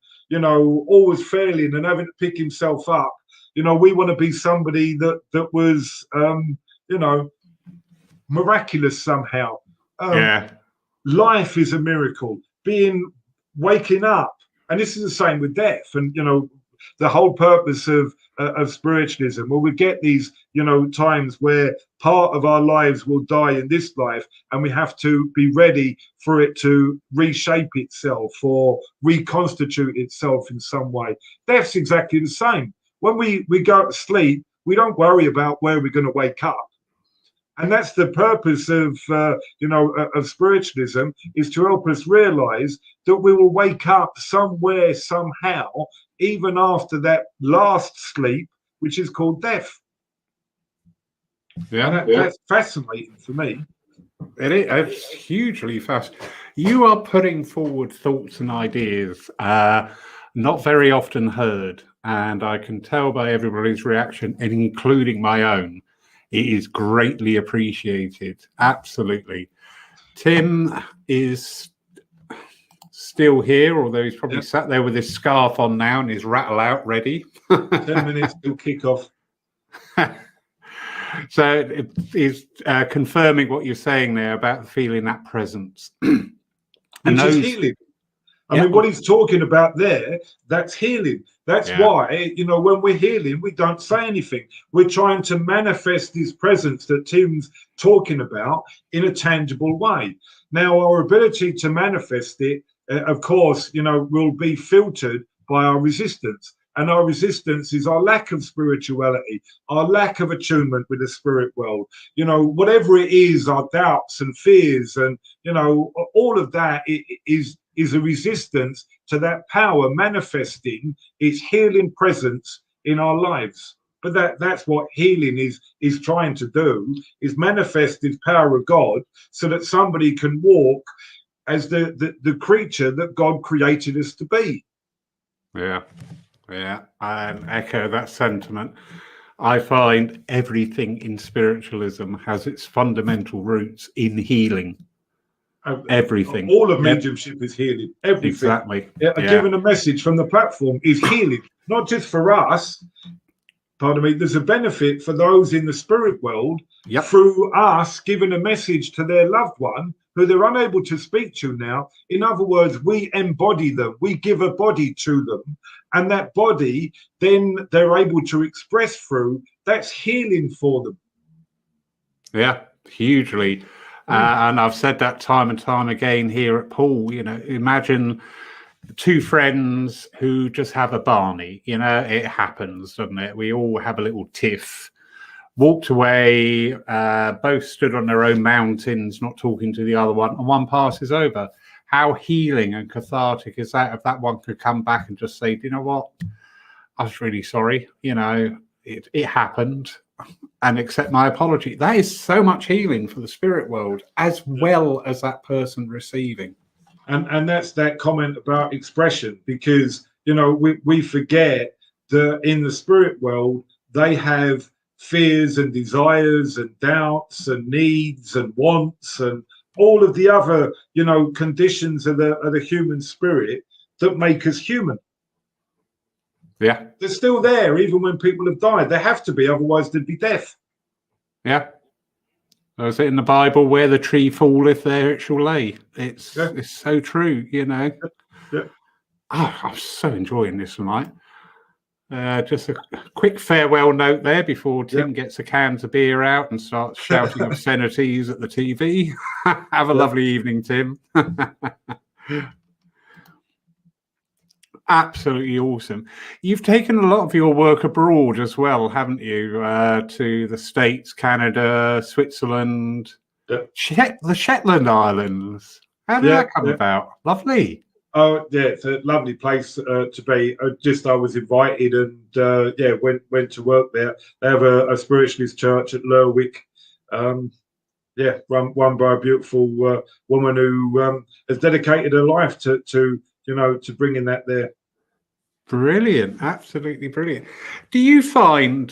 always failing and having to pick himself up. We want to be somebody that was, miraculous somehow. Life is a miracle. Waking up, and this is the same with death. And the whole purpose of spiritualism. Well, we get these times where part of our lives will die in this life, and we have to be ready for it to reshape itself or reconstitute itself in some way. Death's exactly the same. When we go to sleep, we don't worry about where we're going to wake up. And that's the purpose of spiritualism, is to help us realize that we will wake up somewhere, somehow, even after that last sleep, which is called death. That's fascinating for me. It's hugely fascinating. You are putting forward thoughts and ideas not very often heard, and I can tell by everybody's reaction, and including my own, it is greatly appreciated. Absolutely. Tim is still here, although he's probably sat there with his scarf on now and his rattle out ready. 10 minutes till kick off. So it is confirming what you're saying there about feeling that presence. Which is healing. I mean, what he's talking about there, that's healing. That's why, when we're healing, we don't say anything. We're trying to manifest this presence that Tim's talking about in a tangible way. Now, our ability to manifest it, of course, will be filtered by our resistance. And our resistance is our lack of spirituality, our lack of attunement with the spirit world. Whatever it is, our doubts and fears and, all of that is a resistance to that power manifesting its healing presence in our lives. But that's what healing is trying to do, is manifest the power of God so that somebody can walk as the creature that God created us to be. Yeah, yeah, I echo that sentiment. I find everything in spiritualism has its fundamental roots in healing. Everything. All of mediumship is healing. Everything. Exactly. Given a message from the platform is healing, not just for us. Pardon me. There's a benefit for those in the spirit world through us giving a message to their loved one who they're unable to speak to now. In other words, we embody them. We give a body to them. And that body, then they're able to express through. That's healing for them. Yeah, hugely. And I've said that time and time again here at Poole. You know, imagine two friends who just have a Barney. You know, it happens, doesn't it? We all have a little tiff. Walked away, both stood on their own mountains, not talking to the other one, and one passes over. How healing and cathartic is that if that one could come back and just say, do you know what? I was really sorry. You know, it happened, and accept my apology. That is so much healing for the spirit world, as well as that person receiving. And that's that comment about expression, because, you know, we forget that in the spirit world, they have fears and desires and doubts and needs and wants and all of the other, you know, conditions of the human spirit that make us human. Yeah. They're still there, even when people have died. They have to be, otherwise there'd be death. Yeah. Is it in the Bible, where the tree falleth, there it shall lay? It's so true, you know. Yeah. Oh, I'm so enjoying this tonight. Just a quick farewell note there before Tim gets a can of beer out and starts shouting obscenities at the TV. Have a lovely evening, Tim. Absolutely awesome. You've taken a lot of your work abroad as well, haven't you? To the States, Canada, Switzerland, the Shetland Islands. How did that come about? Lovely. Oh yeah, it's a lovely place to be. I was invited and went to work there. They have a spiritualist church at Lerwick. Run by a beautiful woman who has dedicated her life to bringing that there. Brilliant, absolutely brilliant. Do you find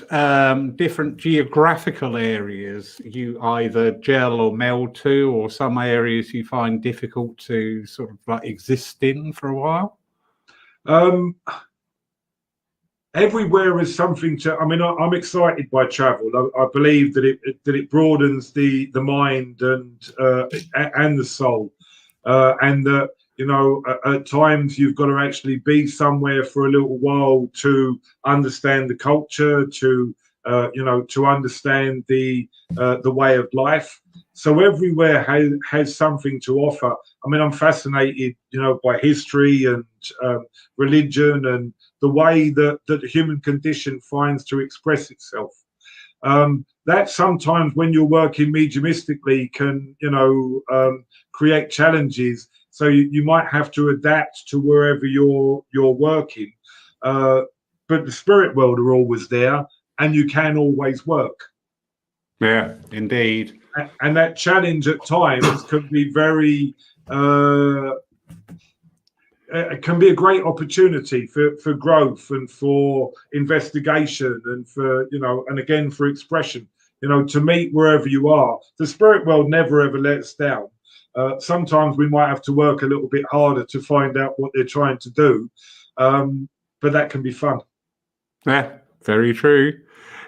different geographical areas you either gel or meld to, or some areas you find difficult to sort of like exist in for a while? Everywhere is something to. I mean, I'm excited by travel. I believe that it broadens the mind and the soul, and that, you know, at times you've got to actually be somewhere for a little while to understand the culture, to understand the way of life. So everywhere has something to offer. I mean, I'm fascinated, you know, by history and religion and the way that the human condition finds to express itself. That sometimes when you're working mediumistically can, you know, create challenges. So you might have to adapt to wherever you're working. But the spirit world are always there, and you can always work. Yeah, indeed. And that challenge at times can be very, it can be a great opportunity for growth and for investigation and for, you know, and again, for expression, you know, to meet wherever you are. The spirit world never ever lets down. Sometimes we might have to work a little bit harder to find out what they're trying to do, but that can be fun. Yeah, very true.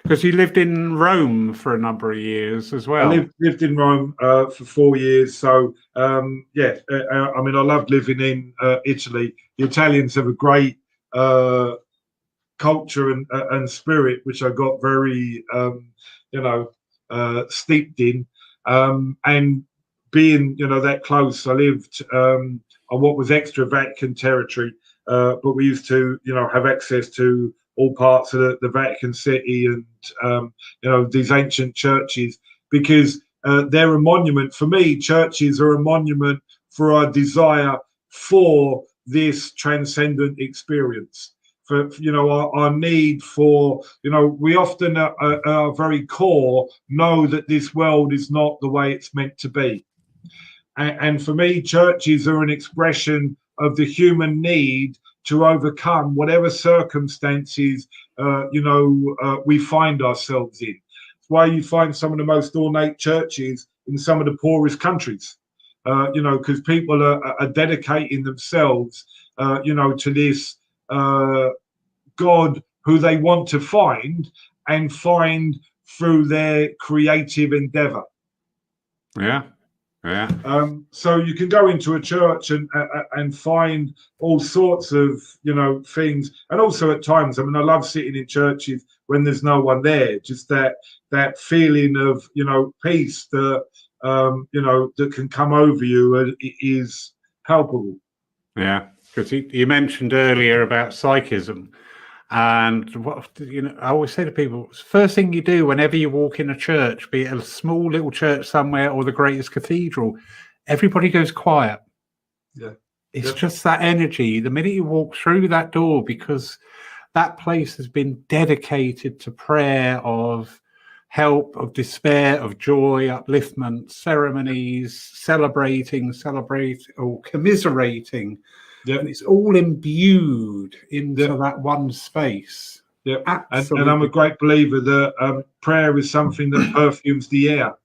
Because you lived in Rome for a number of years as well. I lived in Rome for 4 years. So, I mean, I loved living in Italy. The Italians have a great culture and spirit, which I got very, steeped in. And being, you know, that close, I lived on what was extra Vatican territory, but we used to, you know, have access to all parts of the Vatican City and, you know, these ancient churches, because they're a monument. For me, churches are a monument for our desire for this transcendent experience. for our need for, we often at our very core know that this world is not the way it's meant to be. And for me, churches are an expression of the human need to overcome whatever circumstances, we find ourselves in. It's why you find some of the most ornate churches in some of the poorest countries, because people are dedicating themselves, to this God who they want to find and find through their creative endeavor. Yeah. Yeah. So you can go into a church and find all sorts of things, and also at times, I love sitting in churches when there's no one there. Just that feeling of peace that that can come over you is palpable. Yeah, because you mentioned earlier about psychism, and what I always say to people: first thing you do whenever you walk in a church, be it a small little church somewhere or the greatest cathedral, everybody goes quiet. Yeah, it's just that energy the minute you walk through that door, because that place has been dedicated to prayer of help, of despair, of joy, upliftment, ceremonies, celebrating or commiserating. Yeah. And it's all imbued into that one space. Yeah, and I'm a great believer that prayer is something that perfumes the air.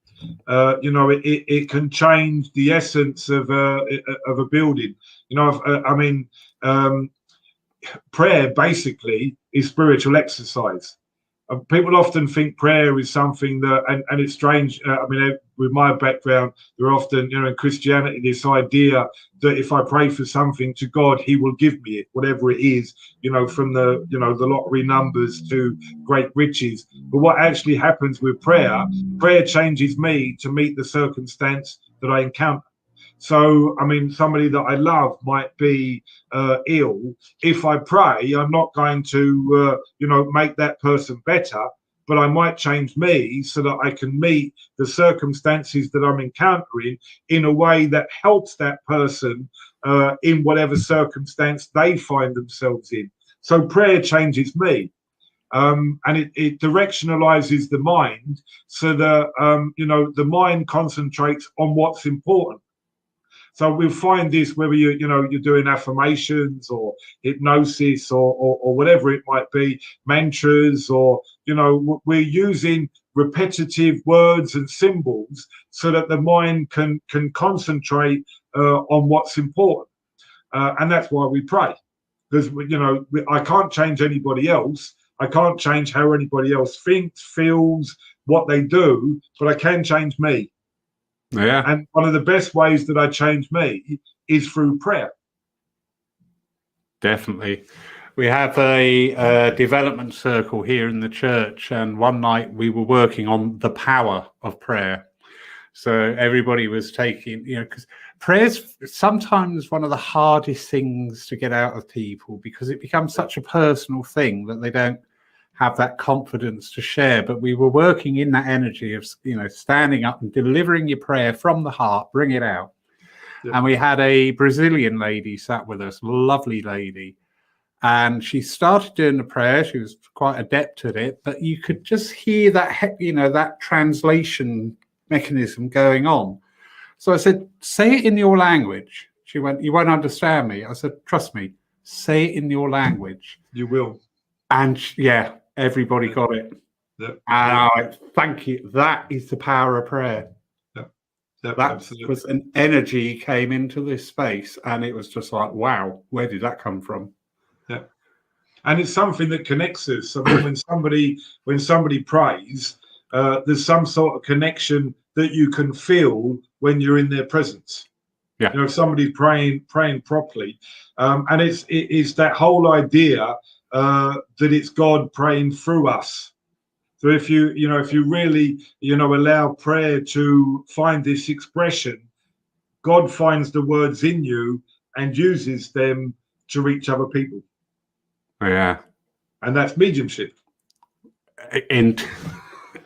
It can change the essence of a building. Prayer basically is spiritual exercise. People often think prayer is something that, and it's strange. With my background, there are often, in Christianity, this idea that if I pray for something to God, He will give me it, whatever it is, from the lottery numbers to great riches. But what actually happens with prayer changes me to meet the circumstance that I encounter. So, somebody that I love might be ill. If I pray, I'm not going to, make that person better, but I might change me so that I can meet the circumstances that I'm encountering in a way that helps that person in whatever circumstance they find themselves in. So prayer changes me. And it directionalizes the mind so that, the mind concentrates on what's important. So we'll find this whether you're doing affirmations or hypnosis or whatever it might be, mantras, or we're using repetitive words and symbols so that the mind can concentrate on what's important, and that's why we pray, because I can't change anybody else. I can't change how anybody else thinks, feels, what they do, but I can change me. Yeah. And one of the best ways that I change me is through prayer. Definitely. We have a development circle here in the church, and one night we were working on the power of prayer. So everybody was taking, because prayer's sometimes one of the hardest things to get out of people, because it becomes such a personal thing that they don't have that confidence to share. But we were working in that energy of, standing up and delivering your prayer from the heart, bring it out. Yeah. And we had a Brazilian lady sat with us, lovely lady. And she started doing the prayer. She was quite adept at it, but you could just hear that, that translation mechanism going on. So I said, say it in your language. She went, you won't understand me. I said, trust me, say it in your language. You will. And everybody got it. Yeah. And I went, thank you. That is the power of prayer. Yeah. That absolutely. was an energy came into this space, and it was just like, wow, where did that come from? Yeah. And it's something that connects us. When somebody prays, there's some sort of connection that you can feel when you're in their presence. Yeah. If somebody's praying properly, and it's that whole idea that it's God praying through us. So if you really allow prayer to find this expression, God finds the words in you and uses them to reach other people. Yeah. And that's mediumship.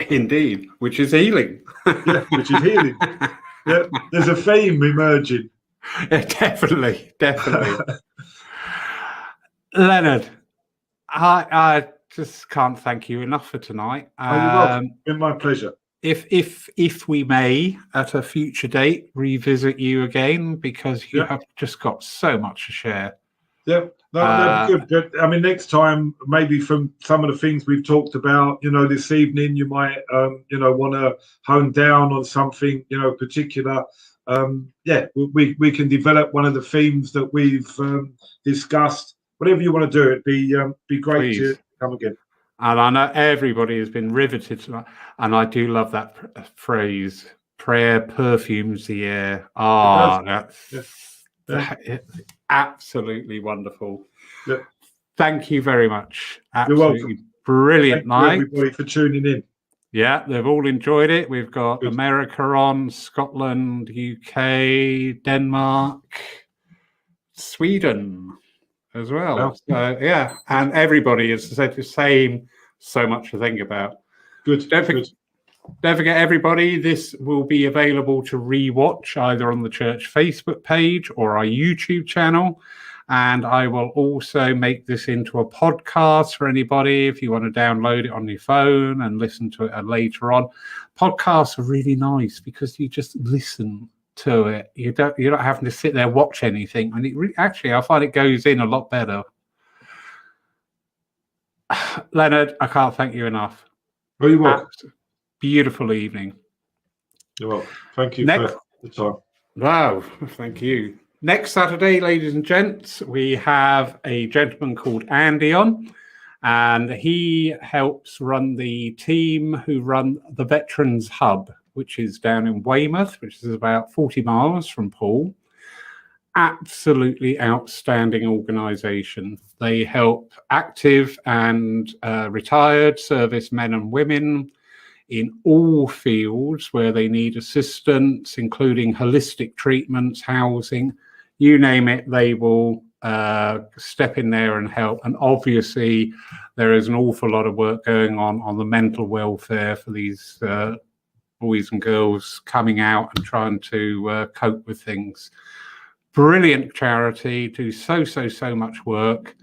Indeed, which is healing. Yeah, which is healing. Yeah, there's a theme emerging. Yeah, definitely. Leonard, I just can't thank you enough for tonight. Oh, you're welcome. It's been my pleasure. If we may, at a future date, revisit you again, because you have just got so much to share. Yeah, no, that'd be good. I mean, next time, maybe from some of the things we've talked about, this evening, you might, want to hone down on something, particular. We can develop one of the themes that we've discussed. Whatever you want to do, it'd be great. Please. To come again. And I know everybody has been riveted tonight, and I do love that phrase: "Prayer perfumes the air." That's absolutely wonderful. Yeah. Thank you very much. Absolutely. You're welcome. Brilliant night. Thank you everybody for tuning in. Yeah, they've all enjoyed it. We've got America on, Scotland, UK, Denmark, Sweden as well. Wow. So yeah, and everybody has said the same. So much to think about. Good. Don't forget, everybody, this will be available to re-watch either on the church Facebook page or our YouTube channel. And I will also make this into a podcast for anybody if you want to download it on your phone and listen to it later on. Podcasts are really nice because you just listen to it. You're not having to sit there watch anything. And actually, I find it goes in a lot better. Leonard, I can't thank you enough. Oh, you're welcome. Beautiful evening. You're welcome. Thank you for the time. Wow, thank you. Next Saturday, ladies and gents, we have a gentleman called Andy on, and he helps run the team who run the Veterans Hub, which is down in Weymouth, which is about 40 miles from Poole. Absolutely outstanding organisation. They help active and retired service men and women in all fields where they need assistance, including holistic treatments, housing, you name it, they will step in there and help. And obviously, there is an awful lot of work going on the mental welfare for these boys and girls coming out and trying to cope with things. Brilliant charity, do so much work.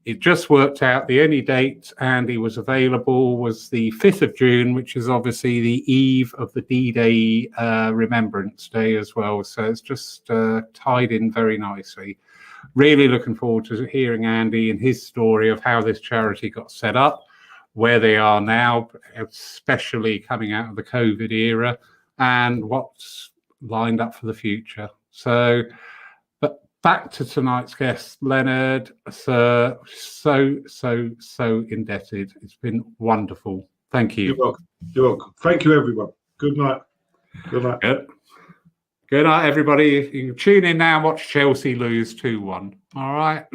It just worked out. The only date Andy was available was the 5th of June, which is obviously the eve of the D-Day Remembrance Day as well. So it's just tied in very nicely. Really looking forward to hearing Andy and his story of how this charity got set up, where they are now, especially coming out of the COVID era, and what's lined up for the future. So, but back to tonight's guest, Leonard, sir, so indebted. It's been wonderful. Thank you. You're welcome. You're welcome. Thank you, everyone. Good night. Good night. Good night, everybody. You can tune in now and watch Chelsea lose 2-1. All right.